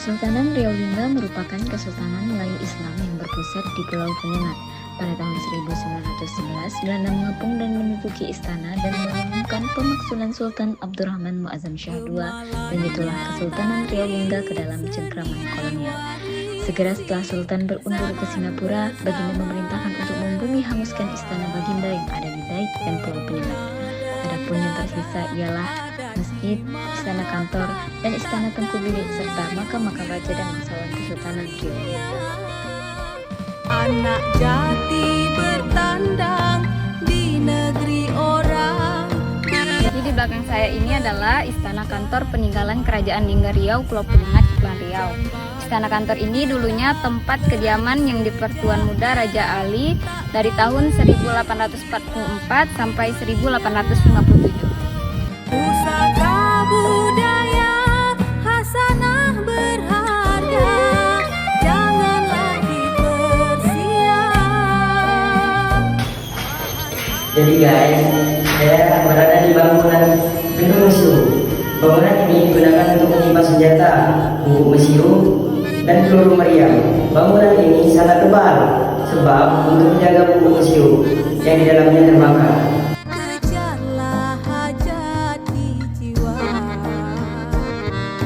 Kesultanan Riau Lingga merupakan kesultanan Melayu Islam yang berpusat di Pulau Penyengat. Pada tahun 1911, Belanda mengepung dan menduduki istana dan mengumumkan pemakzulan Sultan Abdurrahman Muazzam Shah II, dan itulah Kesultanan Riau Lingga ke dalam cengkraman kolonial. Segera setelah Sultan berundur ke Singapura, Baginda memerintahkan untuk membumi hanguskan istana Baginda yang ada di Daik dan Pulau Penyengat. Adapun yang tersisa ialah masjid, istana kantor, dan istana Tengku Bilik serta makam-makam raja dan bangsawan Kesultanan Riau Lingga. Anak jati bertandang di negeri orang. Jadi di belakang saya ini adalah istana kantor peninggalan Kerajaan Lingga Riau, Pulau Penyengat, Kepulauan Riau. Istana kantor ini dulunya tempat kediaman yang di-Pertuan Muda Raja Ali dari tahun 1844 sampai 1857. Pusaka budaya hasanah berharga, janganlah dipersiap. Jadi guys, saya berada di bangunan gedung museum. Bangunan ini digunakan untuk menyimpan senjata, buku museum, dan peluru meriam. Bangunan ini sangat tebal sebab untuk menjaga buku museum yang di dalamnya terbakar. Kejarlah hajat di jiwa,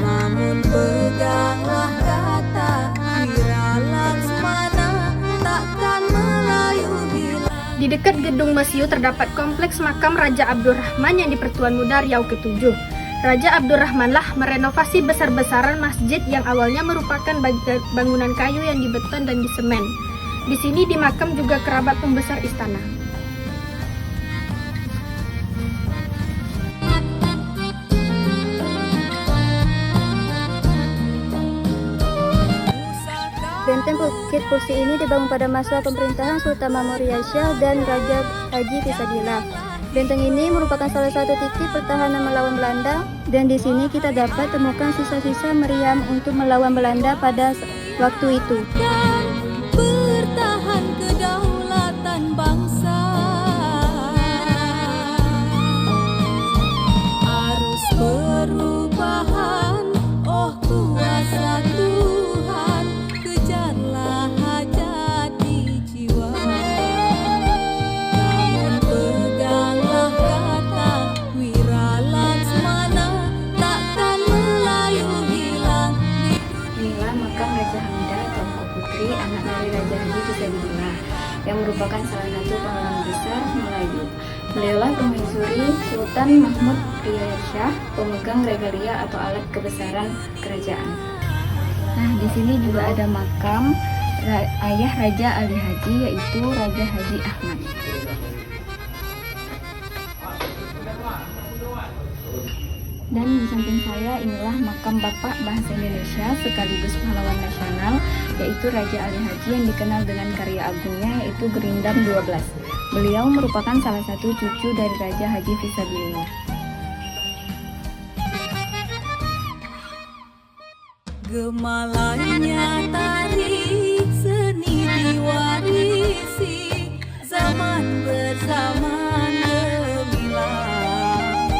namun peganglah kata Wira Laksmana, takkan Melayu hilang. Di dekat gedung Mesiu terdapat kompleks makam Raja Abdurrahman yang di-Pertuan Muda Riau ke-7. Raja Abdurrahmanlah merenovasi besar-besaran masjid yang awalnya merupakan bangunan kayu yang dibeton dan disemen. Di sini dimakam juga kerabat pembesar istana. Benteng Bukit Kursi ini dibangun pada masa pemerintahan Sultan Mahmud Shah dan Raja Haji Fisabilillah. Benteng ini merupakan salah satu titik pertahanan melawan Belanda, dan di sini kita dapat temukan sisa-sisa meriam untuk melawan Belanda pada waktu itu. Dan bertahan kedaulatan bangsa. Arus perubahan, oh kuasa Tuhan, kejarlah hajat di jiwa. Namun peganglah kata Wira Laksmana, takkan Melayu hilang. Inilah makam Raja Hamida Tengku Putri, anak dari Raja Haji Fisabilillah, yang merupakan salah satu pahlawan besar Melayu. Beliaulah permaisuri Sultan Mahmud Riyad Shah, pemegang regalia atau alat kebesaran kerajaan. Nah, di sini juga ada makam ayah Raja Ali Haji, yaitu Raja Haji Ahmad. Dan di samping saya inilah makam Bapak Bahasa Indonesia sekaligus pahlawan nasional, yaitu Raja Ali Haji yang dikenal dengan karya agungnya yaitu Gerindam 12. Beliau merupakan salah satu cucu dari Raja Haji Fisabilillah. Gemalainya tari seni diwarisi, zaman berzaman gemilang.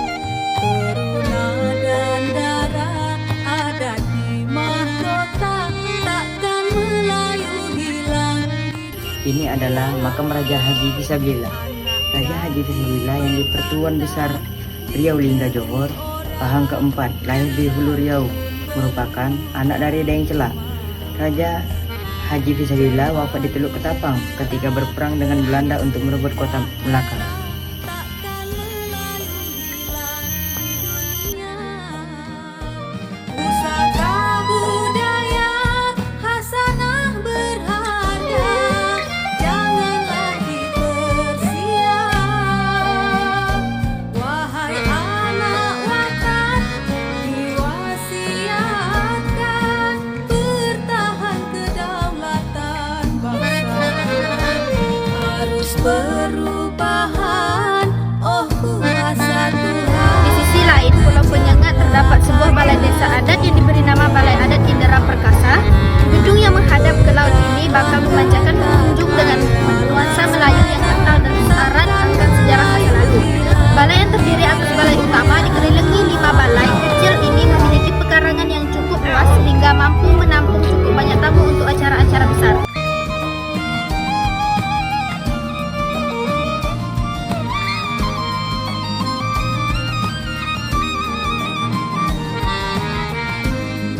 Teruna dan darah ada di mahkota, takkan Melayu hilang. Ini adalah makam Raja Haji Fisabilillah. Raja Haji Fisabilillah yang di Pertuan Besar Riau Lingga Johor, Pahang keempat, lahir di Hulu Riau, merupakan anak dari Daeng Celak. Raja Haji Fisabilillah wafat di Teluk Ketapang ketika berperang dengan Belanda untuk merebut kota Melaka. Pusaka budaya hasanah berharga, janganlah dipersiap. Wahai anak watan, diwasiatkan, bertahan kedaulatan bangsa. Arus perubahan, oh kuasa Tuhan. Di sisi lain, Pulau Penyengat terdapat sebuah balai desa adat yang diberi nama Balai Adat Indera Perkasa. Gedung yang menghadap ke laut ini bakal memanjakan pengunjung dengan nuansa Melayu yang kental dan syarat akan sejarah masa lalu. Balai yang terdiri atas balai utama dikelilingi 5 balai kecil ini memiliki pekarangan yang cukup luas hingga mampu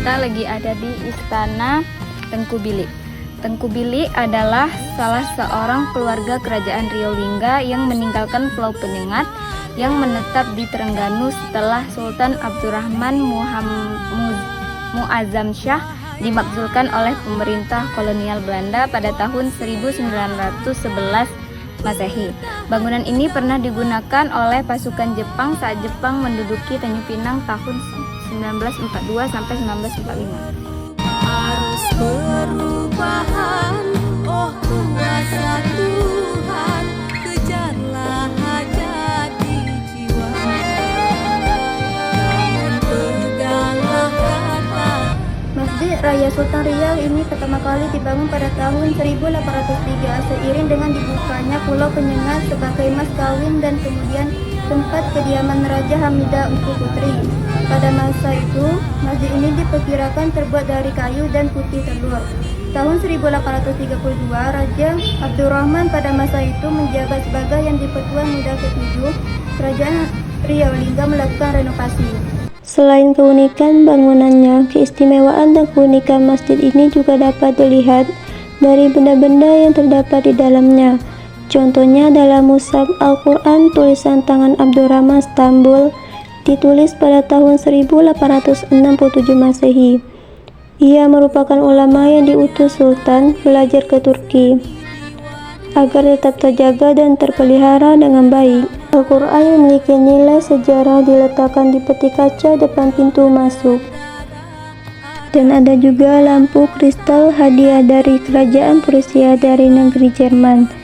kita lagi ada di Istana Tengku Bilik. Tengku Bilik adalah salah seorang keluarga kerajaan Riau Lingga yang meninggalkan Pulau Penyengat yang menetap di Terengganu setelah Sultan Abdurrahman Muazzam Shah dimakzulkan oleh pemerintah kolonial Belanda pada tahun 1911 Masehi. Bangunan ini pernah digunakan oleh pasukan Jepang saat Jepang menduduki Tanjung Pinang tahun 1942 sampai 1945. Arus perubahan, oh kuasa Tuhan, kejarlah hajat di jiwa. Namun peganglah kata. Masjid Raya Sultan Riau ini pertama kali dibangun pada tahun 1803 seiring dengan dibukanya Pulau Penyengat sebagai mas kawin dan kemudian tempat kediaman Raja Hamidah Engku Putri. Pada masa itu, masjid ini diperkirakan terbuat dari kayu dan putih telur. Tahun 1832, Raja Abdurrahman pada masa itu menjabat sebagai yang di-Pertuan Muda ke-7 Kerajaan Riau Lingga melakukan renovasi. Selain keunikan bangunannya, keistimewaan dan keunikan masjid ini juga dapat dilihat dari benda-benda yang terdapat di dalamnya. Contohnya dalam mushaf Al-Quran tulisan tangan Abdurrahman Stambul ditulis pada tahun 1867 Masehi. Ia merupakan ulama yang diutus Sultan belajar ke Turki agar tetap terjaga dan terpelihara dengan baik. Al-Quran yang memiliki nilai sejarah diletakkan di peti kaca depan pintu masuk. Dan ada juga lampu kristal hadiah dari kerajaan Prusia dari negeri Jerman.